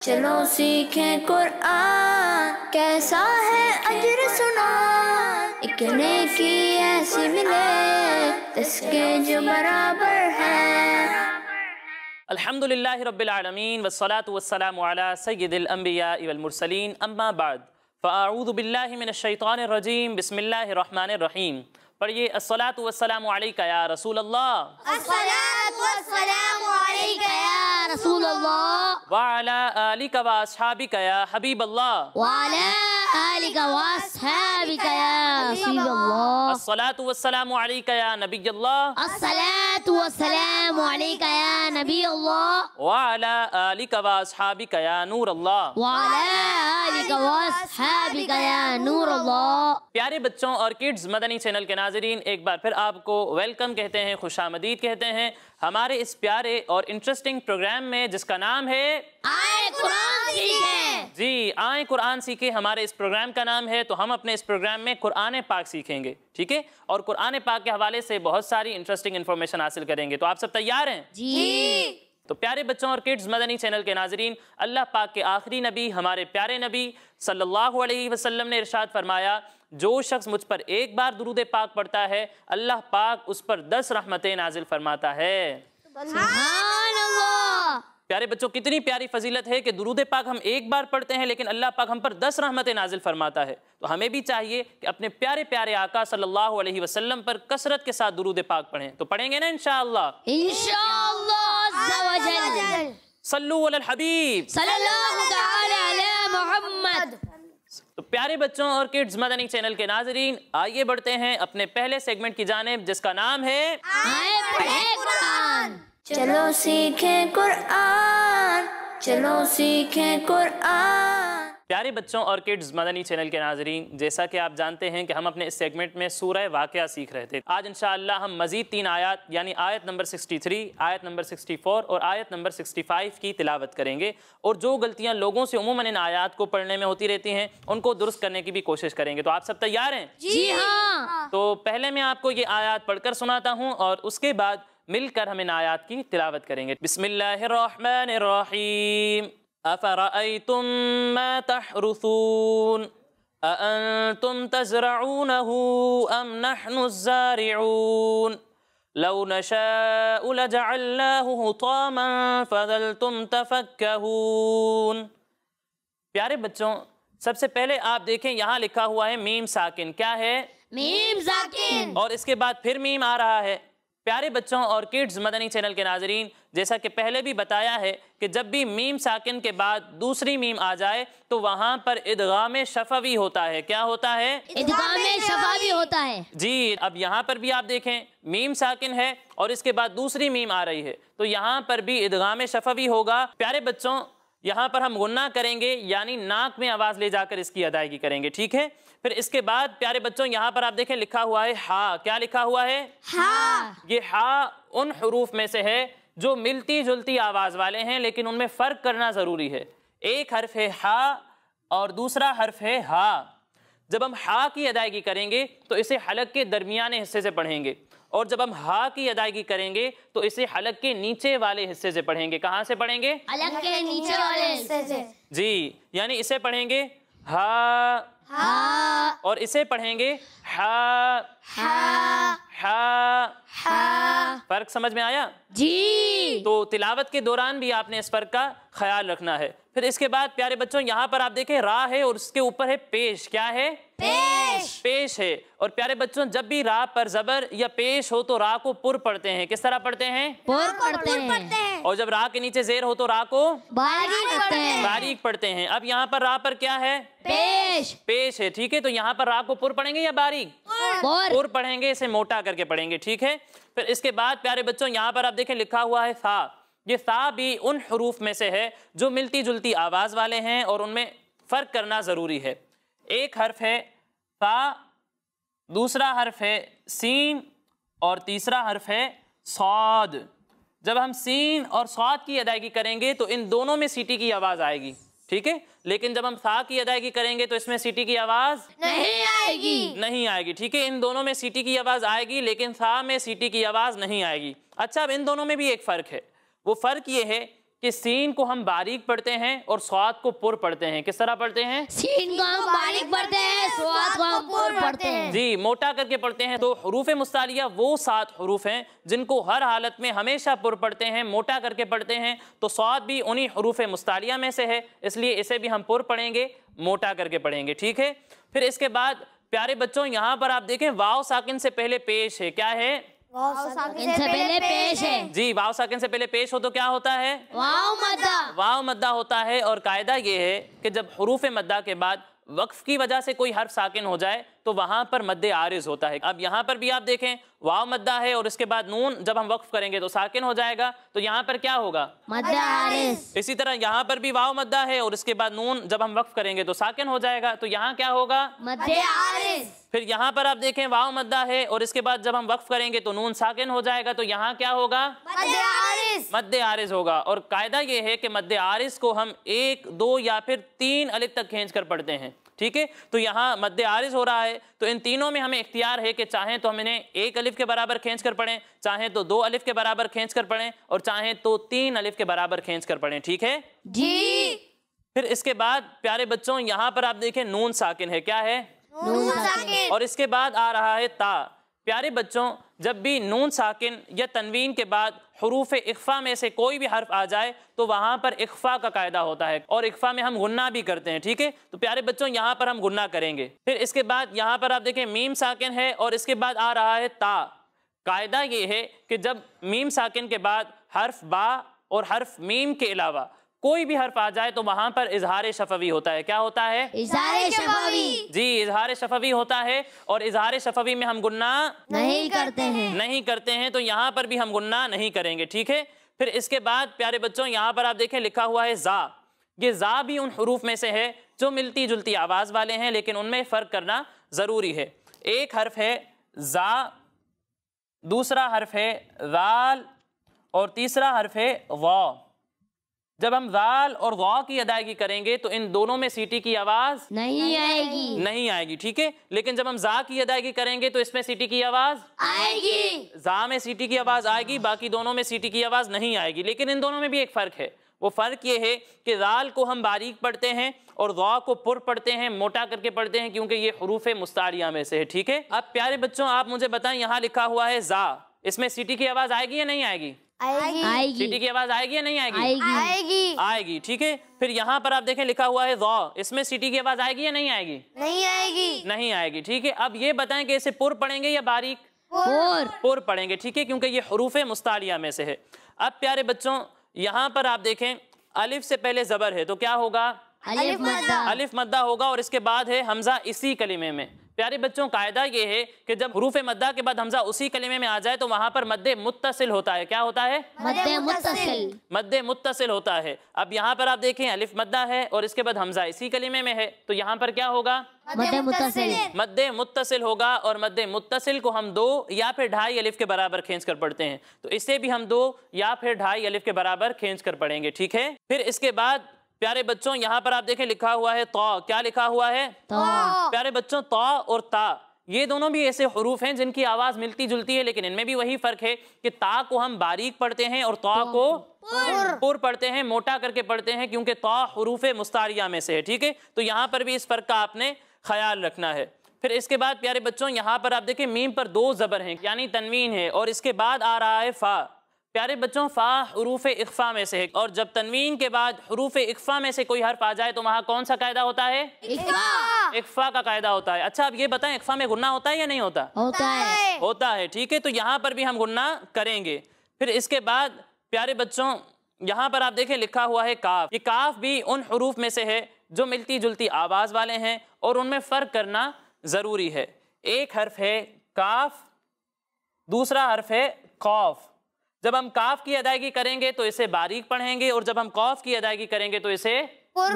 चलो सीखें कुरान, कैसा है अजर सुना, एक नेकी ऐसी मिले जिसके जो बराबर है। अल्हम्दुलिल्लाहि रब्बिल आलमीन वस्सलातु वस्सलामु अला सय्यिदिल अंबिया वल मुरसलीन अम्मा बाद फ़अऊज़ु बिल्लाहि मिनश शैतानिर रजीम बिस्मिल्लाहिर रहमानिर रहीम। पढ़िए अस्सलातु वस्सलामु अलैका या रसूल अल्लाह, अस्सलातु वस्सलामु अलैका या रसूल अल्लाह, व अला आलिका व अस्हाबिका या हबीब अल्लाह, व अला आलिका व अस्हाबिका या हबीब अल्लाह, अस्सलातु वस्सलामु अलैका या नबी अल्लाह, अस्सलातु वस्सलामु अलैका या नबी अल्लाह, व अला आलिका व अस्हाबिका या नूर अल्लाह, व अला आलिका व अस्हाबिका या नूर अल्लाह। प्यारे बच्चों और किड्स मदनी चैनल के नाज़रीन, एक बार फिर आपको वेलकम कहते हैं, खुशामदीद कहते हैं हमारे इस प्यारे और इंटरेस्टिंग प्रोग्राम में जिसका नाम है आए कुरान सीखें। जी, आए कुरान सीखे हमारे इस प्रोग्राम का नाम है। तो हम अपने इस प्रोग्राम में कुरान पाक सीखेंगे, ठीक है, और कुरान पाक के हवाले से बहुत सारी इंटरेस्टिंग इन्फॉर्मेशन हासिल करेंगे। तो आप सब तैयार हैं? जी। तो प्यारे बच्चों और किड्स मदनी चैनल के नाजरीन, अल्लाह पाक के आखिरी नबी हमारे प्यारे नबी सल्लल्लाहु अलैहि वसल्लम ने इरशाद फरमाया, जो शख्स मुझ पर एक बार दुरूद पाक पढ़ता है अल्लाह पाक उस पर 10 रहमतें नाजिल फरमाता है। सुभान अल्लाह। प्यारे बच्चों, कितनी प्यारी फजीलत है कि दुरूद पाक हम एक बार पढ़ते हैं लेकिन अल्लाह पाक हम पर 10 रहमतें नाजिल फरमाता है। तो हमें भी चाहिए कि अपने प्यारे प्यारे आका सल्लल्लाहु अलैहि वसल्लम पर कसरत के साथ दुरूद पाक पढ़ें। तो पढ़ेंगे ना इंशाअल्लाह? इंशाअल्लाह अज़्ज़ा व जल। सल्लु अलल हबीब सल्लल्लाहु तआला अला मुहम्मद। तो प्यारे बच्चों और किड्स मदनी चैनल के नाजरीन, आइए बढ़ते हैं अपने पहले सेगमेंट की जानिब जिसका नाम है आए पढ़े कुरान। चलो सीखें कुरान, चलो सीखें कुरान। प्यारे बच्चों और किड्स मदनी चैनल के नाजरीन, जैसा कि आप जानते हैं कि हम अपने इस सेगमेंट में सूरह वाक़या सीख रहे थे। आज इंशाअल्लाह हम मज़ीद 3 आयत यानी आयत नंबर 63, आयत नंबर 64 और आयत नंबर 65 की तिलावत करेंगे। और जो गलतियां लोगों से उमूमन इन आयत को पढ़ने में होती रहती हैं उनको दुरुस्त करने की भी कोशिश करेंगे। तो आप सब तैयार हैं? जी हाँ। तो पहले मैं आपको ये आयत पढ़कर सुनाता हूँ और उसके बाद मिलकर हम इन आयत की तिलावत करेंगे। बिस्मिल्लाहिर्रहमानिर्रहीम। अफ़रअयतुम मा तहरुसून अअंतुम तज़रऊनहु अम नहनुज़्ज़ारिऊन लौ नशाअु लजअल्नाहु हुतामन फ़ज़लतुम तफ़क्कहून। प्यारे बच्चों, सबसे पहले आप देखें यहाँ लिखा हुआ है मीम साकिन। क्या है? मीम साकिन। और इसके बाद फिर मीम आ रहा है। प्यारे बच्चों और किड्स मदनी चैनल के नाजरीन, जैसा कि पहले भी बताया है कि जब भी मीम साकिन के बाद दूसरी मीम आ जाए तो वहां पर इदगाम शफवी होता है। क्या होता है? इदगाम शफवी होता है। जी, अब यहाँ पर भी आप देखें मीम साकिन है और इसके बाद दूसरी मीम आ रही है तो यहाँ पर भी इदगाम शफवी होगा। प्यारे बच्चों, यहाँ पर हम गुन्ना करेंगे यानी नाक में आवाज ले जाकर इसकी अदायगी करेंगे, ठीक है। फिर इसके बाद प्यारे बच्चों यहाँ पर आप देखें लिखा हुआ है हा। क्या लिखा हुआ है? हा। ये हा उन हरूफ में से है जो मिलती जुलती आवाज वाले हैं लेकिन उनमें फर्क करना जरूरी है। एक हर्फ है हा और दूसरा हर्फ है हा। जब हम हा की अदायगी करेंगे तो इसे हलक के दरमियाने हिस्से से पढ़ेंगे और जब हम हा की अदायगी करेंगे तो इसे हलक के नीचे वाले हिस्से से पढ़ेंगे। कहाँ से पढ़ेंगे? हलक के नीचे वाले हिस्से से। जी, यानी इसे पढ़ेंगे हा, हा, और इसे पढ़ेंगे हा, हा, हा, हा। फर्क समझ में आया? जी। तो तिलावत के दौरान भी आपने इस फर्क का ख्याल रखना है। फिर इसके बाद प्यारे बच्चों यहाँ पर आप देखें रा है और उसके ऊपर है पेश। क्या है? पेश। पेश है। और प्यारे बच्चों, जब भी रा पर जबर या पेश हो तो रा को पुर पढ़ते हैं। किस तरह पढ़ते हैं? पुर पढ़ते हैं। और जब रा के नीचे जेर हो तो रा को बारीक पढ़ते हैं। बारीक पढ़ते हैं। अब यहाँ पर रा पर क्या है? पेश। पेश है, ठीक है। तो यहाँ पर रा को पुर पढ़ेंगे या बारीक? पुर पढ़ेंगे, इसे मोटा करके पढ़ेंगे, ठीक है। फिर इसके बाद प्यारे बच्चों यहाँ पर आप देखें लिखा हुआ है सा। ये सा भी उन हरूफ में से है जो मिलती जुलती आवाज वाले हैं और उनमें फर्क करना जरूरी है। एक हर्फ है सा, दूसरा हर्फ है सीन और तीसरा हर्फ है सौद। जब हम सीन और सौद की अदायगी करेंगे तो इन दोनों में सीटी की आवाज आएगी, ठीक है। लेकिन जब हम सा की अदायगी करेंगे तो इसमें सीटी की आवाज नहीं आएगी, ठीक है। इन दोनों में सीटी की आवाज आएगी लेकिन सा में सीटी की आवाज नहीं आएगी। अच्छा, अब इन दोनों में भी एक फर्क है। वो फर्क ये है कि सीन को हम बारीक पढ़ते हैं और स्वाद को पुर पढ़ते हैं। किस तरह पढ़ते हैं? सीन को हम बारीक पढ़ते हैं, स्वाद को हम पुर पढ़ते हैं। जी, मोटा करके पढ़ते हैं। तो हुरूफ मुस्तालिया वो 7 हुरूफ हैं जिनको हर हालत में हमेशा पुर पढ़ते हैं, मोटा करके पढ़ते हैं। तो स्वाद भी उन्हीं हुरूफ मुस्तालिया में से है, इसलिए इसे भी हम पुर पढ़ेंगे, मोटा करके पढ़ेंगे। ठीक है। फिर इसके बाद प्यारे बच्चों यहाँ पर आप देखें वाव साकिन से पहले पेश है। क्या है? वाव साकिन से पहले पेश है। जी, वाव साकिन से पहले पेश हो तो क्या होता है? वाव मद्दा। वाव मद्दा होता है। और कायदा ये है कि जब हुरूफ मद्दा के बाद वक्फ की वजह से कोई हर्फ साकिन हो जाए तो वहां पर मद्दे आरिज होता है। अब यहाँ पर भी आप देखें वाव मद्दा है और इसके बाद नून जब हम वक्फ करेंगे तो साकिन हो जाएगा, तो यहाँ पर क्या होगा? मद्दे आरिज। इसी तरह यहाँ पर भी वाव मद्दा है और इसके बाद नून जब हम वक्फ करेंगे तो साकिन हो जाएगा, तो यहाँ क्या होगा? मद्दे आरिज। फिर यहाँ पर आप देखें वाव मद्दा है और इसके बाद जब हम वक्फ करेंगे तो नून साकिन हो जाएगा, तो यहाँ क्या होगा? मद्दे आरिज। मद्दे आरिज होगा। और कायदा ये है कि मद्दे आरिज को हम 1, 2 या फिर 3 अलिफ तक खींच कर पढ़ते हैं। ठीक है। तो यहाँ मद्दे आरिज हो रहा है, तो इन तीनों में हमें इख्तियार है कि चाहें तो हम इन्हें 1 अलिफ के बराबर खींच कर पढ़ें, चाहें तो 2 अलिफ के बराबर खींच कर पढ़ें और चाहें तो 3 अलिफ के बराबर खींच कर पढ़ें। ठीक है जी। फिर इसके बाद प्यारे बच्चों यहाँ पर आप देखें नून साकिन है। क्या है? नून साकिन। और इसके बाद आ रहा है ता। प्यारे बच्चों जब भी नून साकिन या तनवीन के बाद हुरूफ इख्फा में से कोई भी हर्फ आ जाए तो वहां पर इख्फा का कायदा होता है और इख्फा में हम गुन्ना भी करते हैं। ठीक है। तो प्यारे बच्चों यहाँ पर हम गुन्ना करेंगे। फिर इसके बाद यहाँ पर आप देखें मीम साकिन है और इसके बाद आ रहा है ता। कायदा ये है कि जब मीम साकिन के बाद हर्फ बा और हर्फ मीम के अलावा कोई भी हर्फ आ जाए तो वहां पर इजहार शफवी होता है। क्या होता है? इजहार शफवी। जी, इजहार शफवी होता है और इजहार शफवी में हम गुन्ना नहीं करते हैं। तो यहाँ पर भी हम गुन्ना नहीं करेंगे। ठीक है। फिर इसके बाद प्यारे बच्चों यहाँ पर आप देखें लिखा हुआ है जा। ये जा भी उन हुरूफ में से है जो मिलती जुलती आवाज वाले हैं, लेकिन उनमें फर्क करना जरूरी है। एक हर्फ है जा, दूसरा हर्फ है जाल और तीसरा हर्फ है वा। जब हम जाल और वा की अदायगी करेंगे तो इन दोनों में सीटी की आवाज नहीं आएगी। ठीक है। लेकिन जब हम जा की अदायगी करेंगे तो इसमें सीटी की आवाज आएगी। जा में सीटी की आवाज आएगी, बाकी दोनों में सीटी की आवाज नहीं आएगी। लेकिन इन दोनों में भी एक फर्क है। वो फर्क ये है कि जाल को हम बारीक पढ़ते हैं और वा को पुर पढ़ते हैं, मोटा करके पढ़ते हैं, क्योंकि ये हुरूफ मुस्तारिया में से है। ठीक है। अब प्यारे बच्चों आप मुझे बताएं, यहाँ लिखा हुआ है जा, इसमें सीटी की आवाज आएगी या नहीं आएगी? आएगी। सीटी की आवाज आएगी या नहीं आएगी? आएगी। ठीक है। फिर यहाँ पर आप देखें लिखा हुआ है ज़ा, इसमें सीटी की आवाज आएगी या नहीं आएगी? नहीं आएगी। ठीक है। अब ये बताएं कि इसे पुर पढ़ेंगे या बारीक? पुर पढ़ेंगे। ठीक है, क्योंकि ये हुरूफ मुस्तालिया में से है। अब प्यारे बच्चों यहाँ पर आप देखें अलिफ से पहले जबर है तो क्या होगा? अलिफ मद्दा होगा और इसके बाद है हमजा इसी कलिमे में। प्यारे बच्चों कायदा ये है कि जब हुरूफ मद्दा के बाद हमजा उसी कलिमे में आ जाए तो वहां पर मद्दे मुत्तसिल होता है। क्या होता है? मद्दे मुत्तसिल होता है। अब यहाँ पर आप देखें अलिफ मद्दा है और इसके बाद हमजा इसी कलिमे में है, तो यहाँ पर क्या होगा? मद्दे मुत्तसिल होगा। और मद्दे मुत्तसिल को हम 2 या फिर 2.5 अलिफ के बराबर खींच कर पढ़ते हैं, तो इसे भी हम 2 या फिर 2.5 अलिफ के बराबर खींच कर पढ़ेंगे। ठीक है। फिर इसके बाद प्यारे बच्चों यहाँ पर आप देखें लिखा हुआ है ता। क्या लिखा हुआ है? प्यारे बच्चों ता और ता ये दोनों भी ऐसे हुरूफ हैं जिनकी आवाज मिलती जुलती है, लेकिन इनमें भी वही फर्क है कि ता को हम बारीक पढ़ते हैं और ता को पुर पढ़ते हैं, मोटा करके पढ़ते हैं, क्योंकि ता हुरूफ मुस्तारिया में से है। ठीक है। तो यहाँ पर भी इस फर्क का आपने ख्याल रखना है। फिर इसके बाद प्यारे बच्चों यहाँ पर आप देखें मीम पर 2 जबर हैं, यानी तनवीन है, और इसके बाद आ रहा है फा। प्यारे बच्चों फा हुरूफ इख्फा में से है, और जब तनवीन के बाद हुरूफ इख्फा में से कोई हर्फ आ जाए तो वहाँ कौन सा कायदा होता है? इख्फा का कायदा होता है। अच्छा अब ये बताएं इख्फा में गुन्ना होता है या नहीं होता? होता है। ठीक है। तो यहाँ पर भी हम गुन्ना करेंगे। फिर इसके बाद प्यारे बच्चों यहाँ पर आप देखें लिखा हुआ है काफ। ये काफ भी उन हुरूफ में से है जो मिलती जुलती आवाज वाले हैं और उनमें फर्क करना जरूरी है। एक हर्फ है काफ, दूसरा हर्फ है कौफ। जब हम काफ की अदायगी करेंगे तो इसे बारीक पढ़ेंगे, और जब हम कौफ की अदायगी करेंगे तो इसे पुर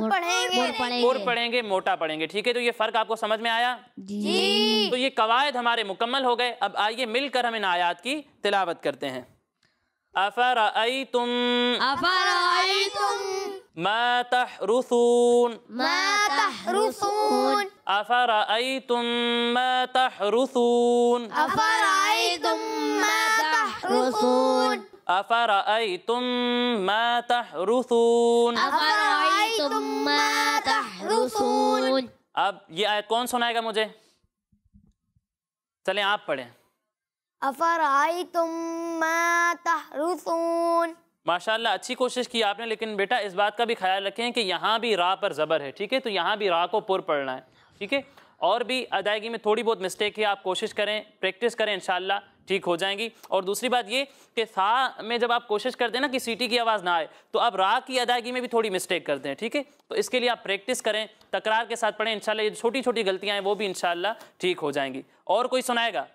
पढ़ेंगे, मोटा पढ़ेंगे। ठीक है। तो ये फर्क आपको समझ में आया? जी। तो ये कवायद हमारे मुकम्मल हो गए। अब आइए मिलकर हम इन आयात की तिलावत करते हैं। अफ़रअयतुम मा तहरुसून अफ़रअयतुम मा तहरुसून अफ़रअयतुम मा तहरुसून। अफ़रअयतुम मा तहरुसून। अब ये आयत कौन सुनाएगा मुझे? चलें आप पढ़ें। अफ़रअयतुम मा तहरुसून। माशाल्लाह अच्छी कोशिश की आपने, लेकिन बेटा इस बात का भी ख्याल रखें कि यहाँ भी रा पर ज़बर है, ठीक है? तो यहाँ भी रा को पुर पढ़ना है, ठीक है? और भी अदायगी में थोड़ी बहुत मिस्टेक है, आप कोशिश करें, प्रैक्टिस करें, इंशाल्लाह ठीक हो जाएंगी। और दूसरी बात ये कि सा में जब आप कोशिश करते हैं ना कि सीटी की आवाज़ ना आए, तो आप रा की अदायगी में भी थोड़ी मिस्टेक करते हैं, ठीक है? तो इसके लिए आप प्रैक्टिस करें, तकरार के साथ पढ़ें, इंशाल्लाह ये छोटी छोटी गलतियाँ हैं वो भी इंशाल्लाह ठीक हो जाएंगी। और कोई सुनाएगा?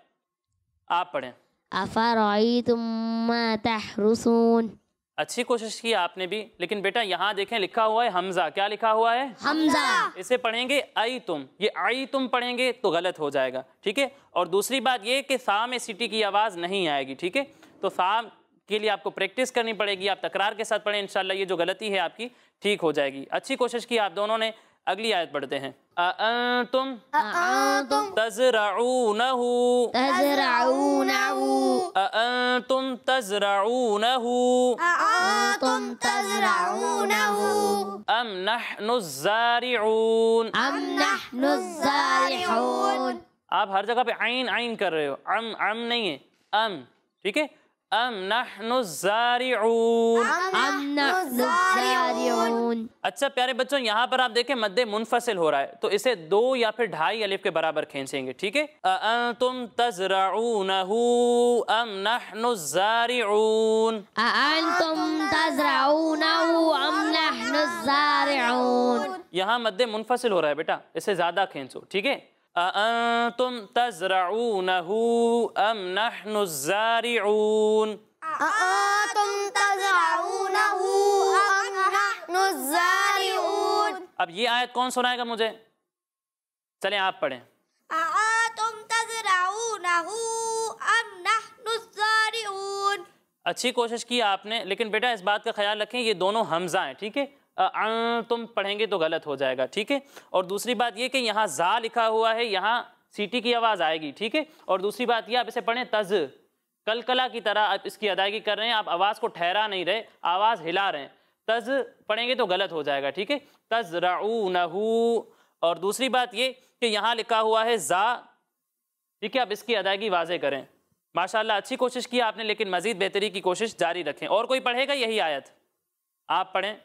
आप पढ़ें। अफ़रअयतुम मा तहरुसून। अच्छी कोशिश की आपने भी, लेकिन बेटा यहाँ देखें लिखा हुआ है हमजा। क्या लिखा हुआ है? हमजा। इसे पढ़ेंगे आई तुम, ये आई तुम पढ़ेंगे तो गलत हो जाएगा, ठीक है? और दूसरी बात ये कि सा में सीटी की आवाज़ नहीं आएगी, ठीक है? तो सा के लिए आपको प्रैक्टिस करनी पड़ेगी, आप तकरार के साथ पढ़ें, इंशाल्लाह ये जो गलती है आपकी ठीक हो जाएगी। अच्छी कोशिश की आप दोनों ने। अगली आयत पढ़ते हैं। अअंतुम तज़रऊनहु अअंतुम तज़रऊनहु अम नहनुज़्ज़ारिऊन आप हर जगह पे आइन आइन कर रहे हो, अम नहीं है, अम, ठीक है? अम नहनुज़्ज़ारिऊन। अच्छा प्यारे बच्चों, यहाँ पर आप देखें मद्दे मुनफसिल हो रहा है, तो इसे 2 या फिर 2.5 अलिफ के बराबर खींचेंगे, ठीक है? अअंतुम तज़रऊनहु अम नहनुज़्ज़ारिऊन। अअंतुम तज़रऊनहु अम नहनुज़्ज़ारिऊन। यहाँ मद्दे मुनफसिल हो रहा है बेटा, इसे ज़्यादा खींचो, ठीक है? अअंतुम तज़रऊनहु अम नहनुज़्ज़ारिऊन। अब ये आयत कौन सुनाएगा मुझे? चलें आप पढ़ें। अच्छी कोशिश की आपने, लेकिन बेटा इस बात का ख्याल रखें ये दोनों हमजा हैं, ठीक है? तुम पढ़ेंगे तो गलत हो जाएगा, ठीक है? और दूसरी बात ये कि यहाँ जा लिखा हुआ है, यहाँ सीटी की आवाज़ आएगी, ठीक है? और दूसरी बात ये आप इसे पढ़ें तज, कलकला की तरह आप इसकी अदायगी कर रहे हैं, आप आवाज़ को ठहरा नहीं रहे, आवाज़ हिला रहे हैं। तज पढ़ेंगे तो गलत हो जाएगा, ठीक है? तज़रऊनहु। और दूसरी बात ये कि यहाँ लिखा हुआ है जा, ठीक है? आप इसकी अदायगी वाज़े करें। माशाल्लाह अच्छी कोशिश की आपने, लेकिन मज़ीद बेहतरी की कोशिश जारी रखें। और कोई पढ़ेगा यही आयत? आप पढ़ें।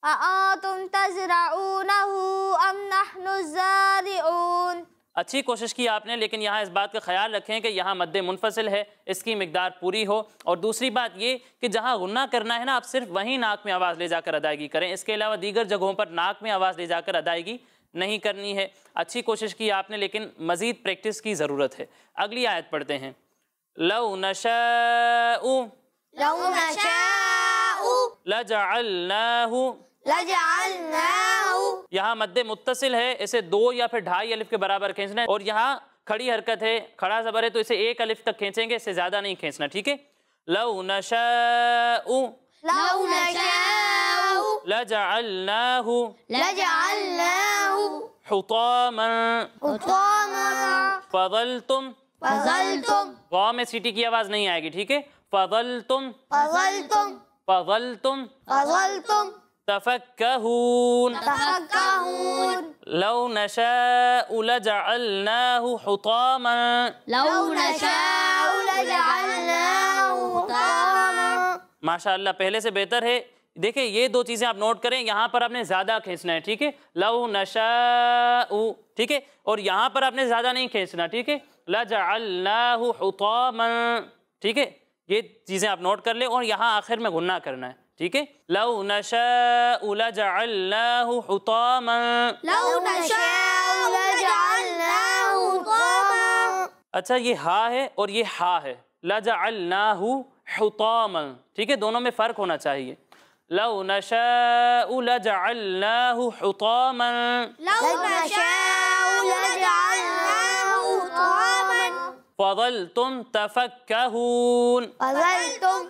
अअंतुम तज़रऊनहु अम नहनुज़्ज़ारिऊन। अच्छी कोशिश की आपने, लेकिन यहाँ इस बात का ख्याल रखें कि यहाँ मद्दे मुनफसिल है, इसकी मिकदार पूरी हो। और दूसरी बात ये कि जहाँ गुन्ना करना है ना, आप सिर्फ वहीं नाक में आवाज़ ले जाकर अदायगी करें, इसके अलावा दीगर जगहों पर नाक में आवाज़ ले जाकर अदायगी नहीं करनी है। अच्छी कोशिश की आपने, लेकिन मज़ीद प्रैक्टिस की ज़रूरत है। अगली आयत पढ़ते हैं। लौ नशाउ लजअलनाहु। यहाँ मद्दे मुत्तसिल है, इसे 2 या फिर 2.5 अलिफ के बराबर खींचना है। और यहाँ खड़ी हरकत है, खड़ा ज़बर है, तो इसे 1 अलिफ तक खींचेंगे, इससे ज़्यादा नहीं खींचना, ठीक है? लौ नशाउ लजअलनाहु हुतामन फज़लतुम। वाव में सीटी की आवाज़ नहीं आएगी, ठीक है? फज़लतुम तफक्कहून। लौ नशाउ लजअलनाहु हुतामन। माशाअल्लाह पहले से बेहतर है। देखिए ये 2 चीज़ें आप नोट करें, यहाँ पर आपने ज़्यादा खींचना है, ठीक है? लौ नशाउ, ठीक है? और यहाँ पर आपने ज़्यादा नहीं खींचना, ठीक है? लजअलनाहु हुतामन, ठीक है? ये चीज़ें आप नोट कर ले। और यहाँ आखिर में गुन्ना करना है, ठीक है? लौ नशाउ लजअलनाहु हुतामन। अच्छा ये हा है और ये हा है, लजअलनाहु हुतामन, ठीक है? दोनों में फ़र्क होना चाहिए। लौ नशाउ लजअलनाहु हुतामन फज़लतुम तफक्कहून। फज़लतुम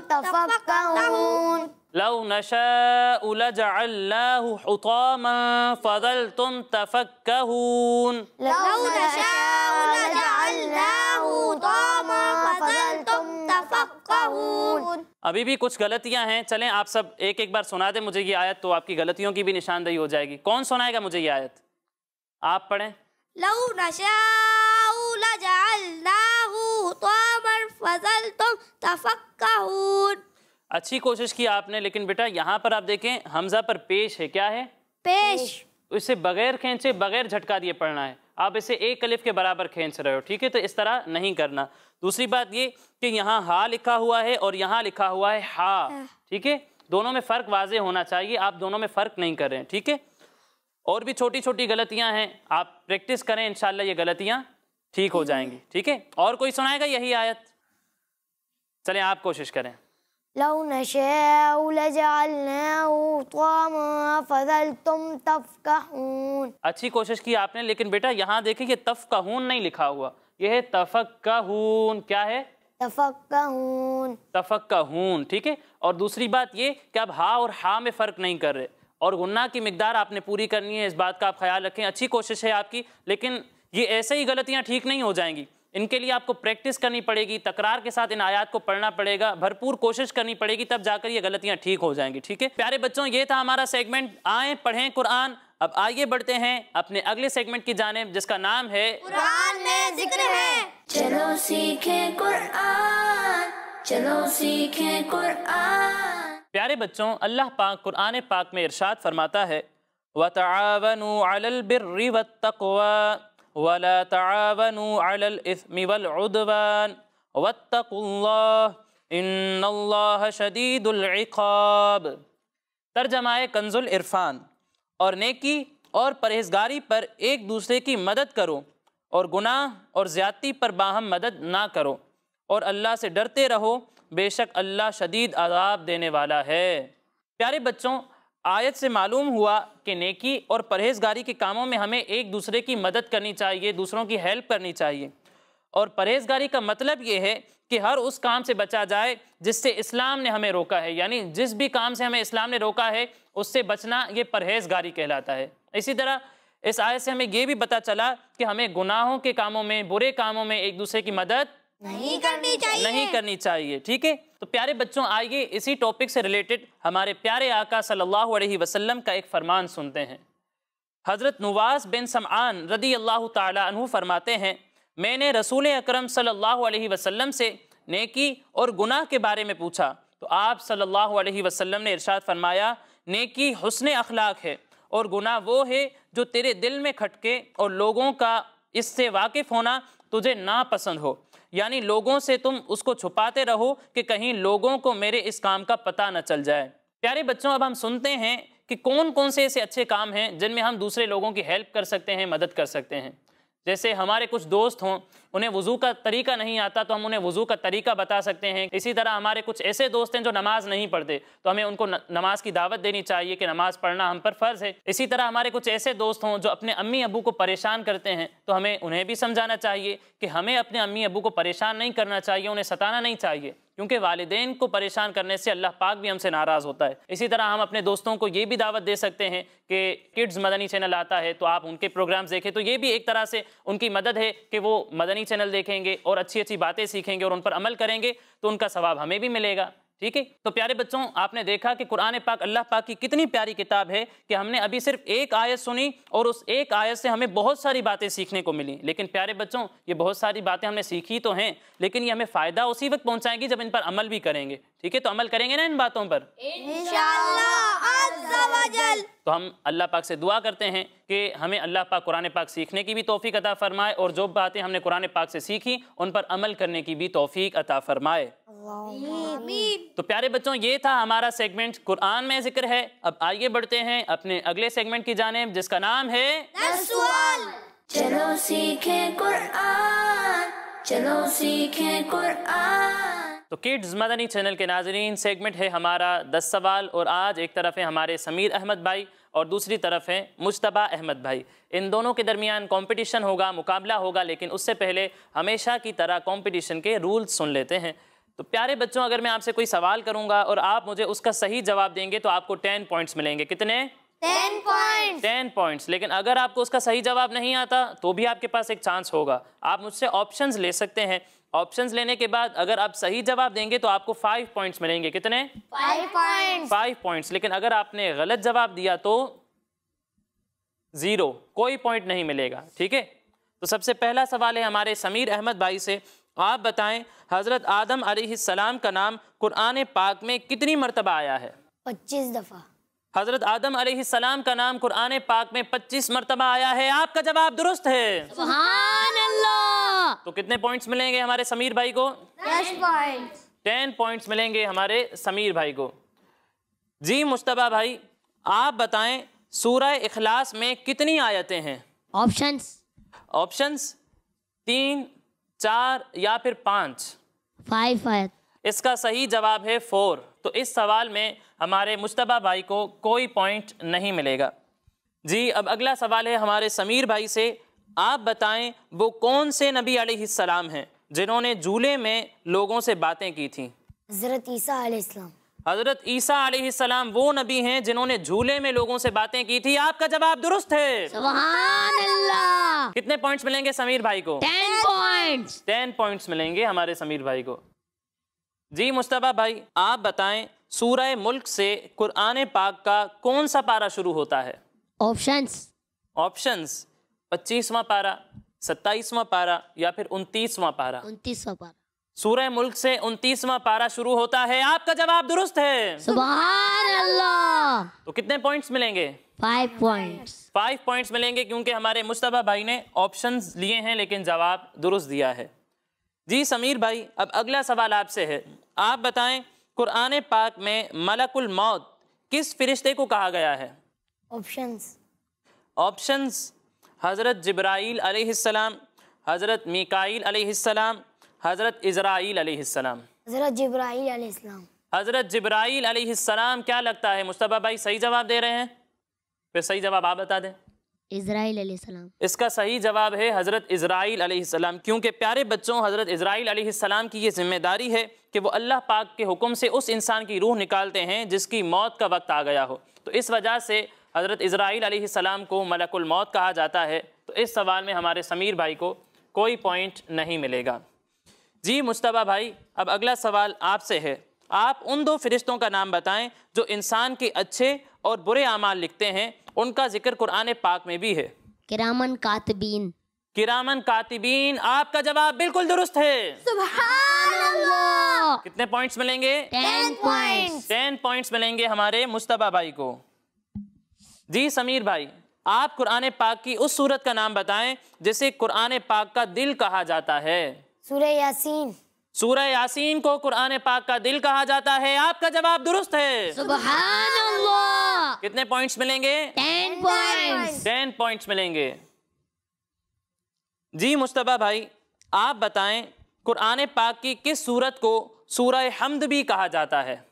तफक्कहून। लौ नशाउ लजअलनाहु हुतामन फज़लतुम तफक्कहून। लौ नशाउ लजअलनाहु हुतामन फज़लतुम तफक्कहून। अभी भी कुछ गलतियां हैं, चलें आप सब एक एक बार सुना दें मुझे ये आयत, तो आपकी गलतियों की भी निशानदेही हो जाएगी। कौन सुनाएगा मुझे ये आयत? आप पढ़ें। लौ नशाउ लजअलनाहु हुतामन फज़लतुम तफक्कहून। अच्छी कोशिश की आपने, लेकिन बेटा यहाँ पर आप देखें हमजा पर पेश है। क्या है? पेश। इसे बगैर खींचे, बगैर झटका दिए पढ़ना है। आप इसे एक अलिफ के बराबर खींच रहे हो, ठीक है? तो इस तरह नहीं करना। दूसरी बात ये कि यहाँ हा लिखा हुआ है और यहाँ लिखा हुआ है हा, ठीक है? दोनों में फ़र्क वाजे होना चाहिए, आप दोनों में फ़र्क नहीं कर रहे हैं, ठीक है? और भी छोटी छोटी गलतियाँ हैं, आप प्रैक्टिस करें, इंशाल्लाह ये गलतियाँ ठीक हो जाएंगी, ठीक है? और कोई सुनाएगा यही आयत? चलें आप कोशिश करें। लौ नशाउ लजअलनाहु हुतामन फज़लतुम तफक्कहून। अच्छी कोशिश की आपने, लेकिन बेटा यहाँ देखिए ये तफक्कहून नहीं लिखा हुआ, ये है तफक्कहून। क्या है? तफक्कहून। तफक्कहून, ठीक है? और दूसरी बात ये कि अब हा और हा में फ़र्क नहीं कर रहे, और गुन्ना की मिकदार आपने पूरी करनी है, इस बात का आप ख्याल रखें। अच्छी कोशिश है आपकी, लेकिन ये ऐसे ही गलतियाँ ठीक नहीं हो जाएंगी। इनके लिए आपको प्रैक्टिस करनी पड़ेगी, तकरार के साथ इन आयात को पढ़ना पड़ेगा, भरपूर कोशिश करनी पड़ेगी, तब जाकर ये गलतियां ठीक हो जाएंगी, ठीक है? प्यारे बच्चों, ये था हमारा सेगमेंट आए पढ़ें कुरान। अब आइए बढ़ते हैं अपने अगले सेगमेंट की जानिब, जिसका नाम है कुरान में जिक्र है। चलो सीखें कुरान, चलो सीखें कुरान। प्यारे बच्चों, अल्लाह पाक कुरान पाक में इरशाद फरमाता है, वतआवनु अलल बिर्रि वत्तक़वा वला तआवनु अलल इस्मि वल उद्वान वत्तकुल्लाह इन्नल्लाह शदीदुल इक़ाब। तर्जमाए कंजुल इरफान। और नेकी और परहेजगारी पर एक दूसरे की मदद करो और गुनाह और ज़्यादती पर बाहम मदद ना करो, और अल्लाह से डरते रहो, बेशक अल्लाह शदीद अज़ाब देने वाला है। प्यारे बच्चों, आयत से मालूम हुआ कि नेकी और परहेजगारी के कामों में हमें एक दूसरे की मदद करनी चाहिए, दूसरों की हेल्प करनी चाहिए। और परहेजगारी का मतलब ये है कि हर उस काम से बचा जाए जिससे इस्लाम ने हमें रोका है, यानी जिस भी काम से हमें इस्लाम ने रोका है उससे बचना, ये परहेजगारी कहलाता है। इसी तरह इस आयत से हमें ये भी पता चला कि हमें गुनाहों के कामों में, बुरे कामों में एक दूसरे की मदद नहीं करनी चाहिए, ठीक है? तो प्यारे बच्चों, आइए इसी टॉपिक से रिलेटेड हमारे प्यारे आका सल्लल्लाहु अलैहि वसल्लम का एक फरमान सुनते हैं। हज़रत नुवास बिन समआन रदी अल्लाह ताला अन्हु फरमाते हैं, मैंने रसूल अकरम सल्लल्लाहु अलैहि वसल्लम से नेकी और गुनाह के बारे में पूछा, तो आप सल्लल्लाहु अलैहि वसल्लम ने इरशाद फरमाया, नेकी हुस्न अखलाक है और गुनाह वो है जो तेरे दिल में खटके और लोगों का इससे वाकिफ़ होना तुझे नापसंद हो, यानी लोगों से तुम उसको छुपाते रहो कि कहीं लोगों को मेरे इस काम का पता न चल जाए। प्यारे बच्चों, अब हम सुनते हैं कि कौन कौन से ऐसे अच्छे काम हैं जिनमें हम दूसरे लोगों की हेल्प कर सकते हैं, मदद कर सकते हैं। जैसे हमारे कुछ दोस्त हों, उन्हें वज़ू का तरीका नहीं आता तो हम उन्हें वज़ू का तरीका बता सकते हैं। इसी तरह हमारे कुछ ऐसे दोस्त हैं जो नमाज नहीं पढ़ते, तो हमें उनको नमाज की दावत देनी चाहिए कि नमाज पढ़ना हम पर फ़र्ज़ है। इसी तरह हमारे कुछ ऐसे दोस्त हों जो अपने अम्मी अबू को परेशान करते हैं, तो हमें उन्हें भी समझाना चाहिए कि हमें अपने अम्मी अबू को परेशान नहीं करना चाहिए, उन्हें सताना नहीं चाहिए, क्योंकि वालिदैन को परेशान करने से अल्लाह पाक भी हमसे नाराज़ होता है। इसी तरह हम अपने दोस्तों को ये भी दावत दे सकते हैं कि किड्स मदनी चैनल आता है तो आप उनके प्रोग्राम्स देखें, तो ये भी एक तरह से उनकी मदद है कि वो मदनी चैनल देखेंगे और अच्छी अच्छी बातें सीखेंगे और उन पर अमल करेंगे, तो उनका सवाब हमें भी मिलेगा, ठीक है? तो प्यारे बच्चों, आपने देखा कि कुरान पाक अल्लाह पाक की कितनी प्यारी किताब है कि हमने अभी सिर्फ एक आयत सुनी और उस एक आयत से हमें बहुत सारी बातें सीखने को मिली। लेकिन प्यारे बच्चों, ये बहुत सारी बातें हमने सीखी तो हैं, लेकिन ये हमें फ़ायदा उसी वक्त पहुंचाएंगी जब इन पर अमल भी करेंगे, ठीक है? तो अमल करेंगे ना इन बातों पर इंशाअल्लाह अज़्ज़ा वजल। तो हम अल्लाह पाक से दुआ करते हैं कि हमें अल्लाह पाक कुरान पाक सीखने की भी तौफीक अता फरमाए और जो बातें हमने कुरान पाक से सीखी उन पर अमल करने की भी तौफीक अता फरमाए। तो प्यारे बच्चों, ये था हमारा सेगमेंट कुरान में जिक्र है। अब आइए बढ़ते हैं अपने अगले सेगमेंट की जानिब, जिसका नाम है 10 सवाल। चलो सीखें कुरान, चलो सीखें कुरान। तो किड्स मदनी चैनल के नाजरीन, सेगमेंट है हमारा 10 सवाल, और आज एक तरफ है हमारे समीर अहमद भाई और दूसरी तरफ है मुश्तबा अहमद भाई। इन दोनों के दरमियान कंपटीशन होगा, मुकाबला होगा, लेकिन उससे पहले हमेशा की तरह कंपटीशन के रूल्स सुन लेते हैं। तो प्यारे बच्चों, अगर मैं आपसे कोई सवाल करूंगा और आप मुझे उसका सही जवाब देंगे तो आपको 10 पॉइंट्स मिलेंगे। कितने? 10 पॉइंट्स। 10 पॉइंट्स। लेकिन अगर आपको उसका सही जवाब नहीं आता तो भी आपके पास एक चांस होगा, आप मुझसे ऑप्शंस ले सकते हैं। ऑप्शंस लेने के बाद अगर आप सही जवाब देंगे तो आपको 5 पॉइंट्स मिलेंगे। कितने? 5 पॉइंट्स। 5 पॉइंट्स। लेकिन अगर आपने गलत जवाब दिया तो 0, कोई पॉइंट नहीं मिलेगा। ठीक है, तो सबसे पहला सवाल है हमारे समीर अहमद भाई से। आप बताएं, हजरत आदम अलैहिस्सलाम का नाम कुरान पाक में कितनी मर्तबा आया है? 25 दफा। हजरत आदम अलैहिस्सलाम का नाम कुरान पाक में 25 मर्तबा आया है। आपका जवाब दुरुस्त है। सुभान अल्लाह। तो कितने पॉइंट्स मिलेंगे हमारे समीर भाई को? 10 पॉइंट्स। 10 पॉइंट्स मिलेंगे हमारे समीर भाई को। जी मुस्तबा भाई, आप बताएं, सूरह इखलास में कितनी आयतें हैं? ऑप्शंस 3, 4 या फिर 5? 5 आयत। इसका सही जवाब है 4। तो इस सवाल में हमारे मुस्तबा भाई को कोई पॉइंट नहीं मिलेगा। जी, अब अगला सवाल है हमारे समीर भाई से। आप बताएं, वो कौन से नबी अलैहिस्सलाम हैं जिन्होंने झूले में लोगों से बातें की थी? हजरत ईसा अलैहिस्सलाम। हजरत ईसा अलैहिस्सलाम वो नबी हैं जिन्होंने झूले में लोगों से बातें की थी। आपका जवाब दुरुस्त है। सुभान अल्लाह। कितने पॉइंट्स मिलेंगे समीर भाई को? 10 पॉइंट्स। 10 पॉइंट्स मिलेंगे हमारे समीर भाई को। जी मुस्तबा भाई, आप बताएं, सूरह मुल्क से कुरान पाक का कौन सा पारा शुरू होता है? ऑप्शंस 25वां पारा, 27वां पारा या फिर 29वां पारा? 29वां पारा। सूरह मुल्क से 29वां पारा शुरू होता है। आपका जवाब दुरुस्त है। सुभान अल्लाह। तो कितने पॉइंट्स मिलेंगे? 5 पॉइंट्स। 5 पॉइंट्स मिलेंगे क्योंकि हमारे मुस्तबा भाई ने ऑप्शंस लिए हैं लेकिन जवाब दुरुस्त दिया है। जी समीर भाई, अब अगला सवाल आपसे है। आप बताएं, कुरान पाक में मलकुल मौत किस फरिश्ते को कहा गया है? ऑप्शंस हजरत जिब्राईल अलैहिस्सलाम, हजरत मीकाईल अलैहिस्सलाम, हजरत इजराईल अलैहिस्सलाम। हजरत जिब्राईल अलैहिस्सलाम। हजरत जिब्राईल अलैहिस्सलाम। क्या लगता है मुस्तबा भाई सही जवाब दे रहे हैं? फिर सही जवाब आप बता दें। इजराइल अलैहिस्सलाम। इसका सही जवाब है हजरत इजराईल अलैहिस्सलाम, क्योंकि प्यारे बच्चों, हजरत इजराईल अलैहिस्सलाम की ये जिम्मेदारी है कि वो अल्लाह पाक के हुक्म से उस इंसान की रूह निकालते हैं जिसकी मौत का वक्त आ गया हो। तो इस वजह से हजरत इजराईल अलैहिस्सलाम को मलकुल मौत कहा जाता है। तो इस सवाल में हमारे समीर भाई को कोई पॉइंट नहीं मिलेगा। जी मुस्तबा भाई, अब अगला सवाल आपसे है। आप उन 2 फरिश्तों का नाम बताएं जो इंसान के अच्छे और बुरे अमाल लिखते हैं। उनका जिक्र कुरान पाक में भी है। किरामन कातिबीन। किरामन कातिबीन। आपका जवाब बिल्कुल दुरुस्त है। सुभान अल्लाह। कितने पॉइंट्स मिलेंगे? 10 पॉइंट्स। 10 पॉइंट्स मिलेंगे हमारे मुस्तबा भाई को। जी समीर भाई, आप कुरान पाक की उस सूरत का नाम बताएं जिसे कुरान पाक का दिल कहा जाता है। सूरह यासीन। सूरह यासीन को कुरान पाक का दिल कहा जाता है। आपका जवाब दुरुस्त है। सुभान अल्लाह। कितने पॉइंट्स मिलेंगे? 10 पॉइंट्स। 10 पॉइंट्स मिलेंगे। जी मुस्तबा भाई, आप बताएं, कुरान पाक की किस सूरत को सूरह हम्द भी कहा जाता है?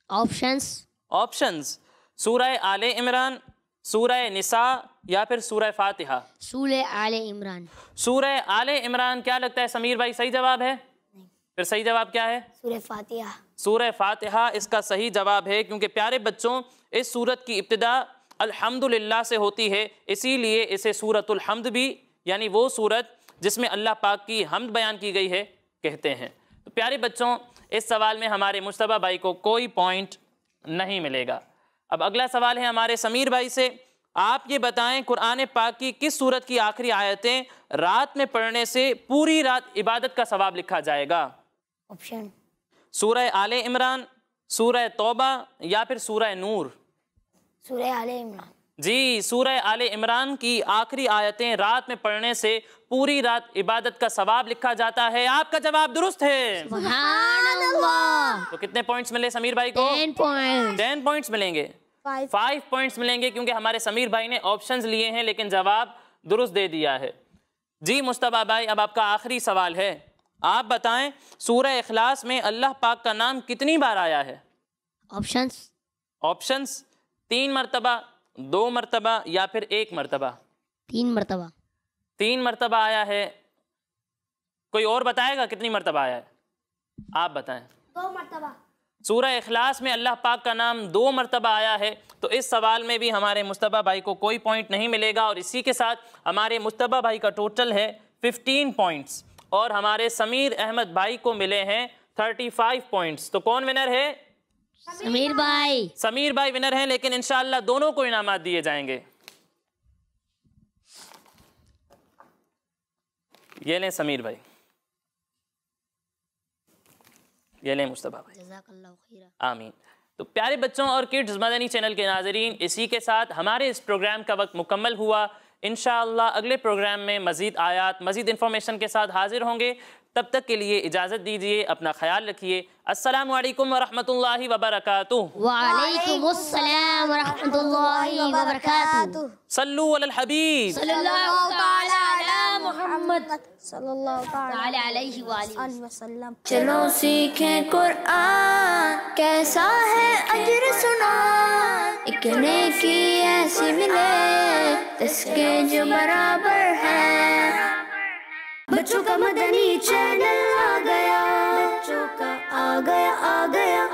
ऑप्शंस सूरह आले इमरान, सूरह निसा या फिर सूरह फातिहा? सूरह आले इमरान। सूरह आले इमरान। क्या लगता है समीर भाई सही जवाब है? फिर सही जवाब क्या है? सूरह फातिहा। सूरह फातिहा इसका सही जवाब है, क्योंकि प्यारे बच्चों, इस सूरत की इब्तिदा अल्हम्दुलिल्लाह से होती है, इसीलिए इसे सूरतुल हम्द भी, यानी वो सूरत जिसमें अल्लाह पाक की हम्द बयान की गई है, कहते हैं। तो प्यारे बच्चों, इस सवाल में हमारे मुस्तबा भाई को कोई पॉइंट नहीं मिलेगा। अब अगला सवाल है हमारे समीर भाई से। आप ये बताएं, कुरान पाक की किस सूरत की आखिरी आयतें रात में पढ़ने से पूरी रात इबादत का सवाब लिखा जाएगा? ऑप्शन सूरह आले इमरान, सूरह तौबा या फिर सूरह नूर? सूरह आले इमरान। जी, सूरह आले इमरान की आखिरी आयतें रात में पढ़ने से पूरी रात इबादत का सवाब लिखा जाता है। आपका जवाब दुरुस्त है। सुभान अल्लाह। तो कितने पॉइंट्स मिले समीर भाई को? 10 पॉइंट्स। 10 पॉइंट्स मिलेंगे। 5 पॉइंट्स मिलेंगे क्योंकि हमारे समीर भाई ने ऑप्शंस लिए हैं लेकिन जवाब दुरुस्त दे दिया है। जी मुस्तबा भाई, अब आपका आखिरी सवाल है। आप बताएं, सूरह इखलास में अल्लाह पाक का नाम कितनी बार आया है? ऑप्शंस 3 मरतबा, 2 मरतबा या फिर 1 मरतबा? 3 मरतबा। 3 मरतबा आया है। कोई और बताएगा कितनी मरतबा आया है? आप बताएं। 2 मरतबा। सूरह इखलास में अल्लाह पाक का नाम 2 मरतबा आया है, तो इस सवाल में भी हमारे मुस्तबा भाई को कोई पॉइंट नहीं मिलेगा। और इसी के साथ हमारे मुस्तबा भाई का टोटल है 15 पॉइंट्स और हमारे समीर अहमद भाई को मिले हैं 35 पॉइंट्स। तो कौन विनर है? समीर भाई। समीर भाई विनर हैं, लेकिन इंशाअल्लाह दोनों को इनामात दिए जाएंगे। ये लें समीर भाई, ये लें मुस्तफा भाई। जज़ाकल्लाहु खैरा। आमीन। तो प्यारे बच्चों और किड्स मदनी चैनल के नाजरीन, इसी के साथ हमारे इस प्रोग्राम का वक्त मुकम्मल हुआ। इंशाअल्लाह अगले प्रोग्राम में मज़ीद आयात, मज़ीद इन्फॉर्मेशन के साथ हाजिर होंगे। तब तक के लिए इजाज़त दीजिए, अपना ख्याल रखिए। अस्सलामु अलैकुम वरहमतुल्लाहि वबरकातुहू। वालेकुमुस्सलाम वरहमतुल्लाहि वबरकातुहू। सल्लू अलल हबीब सल्लल्लाहु तआला अला मुहम्मद सल्लल्लाहु तआला अलैहि वसल्लम। चलो सीखें कुरान, कैसा है अजर सुना, एक नेकी ऐसी मिले जिसके जो बराबर है। बच्चों का मदनी चैनल आ गया, बच्चों का आ गया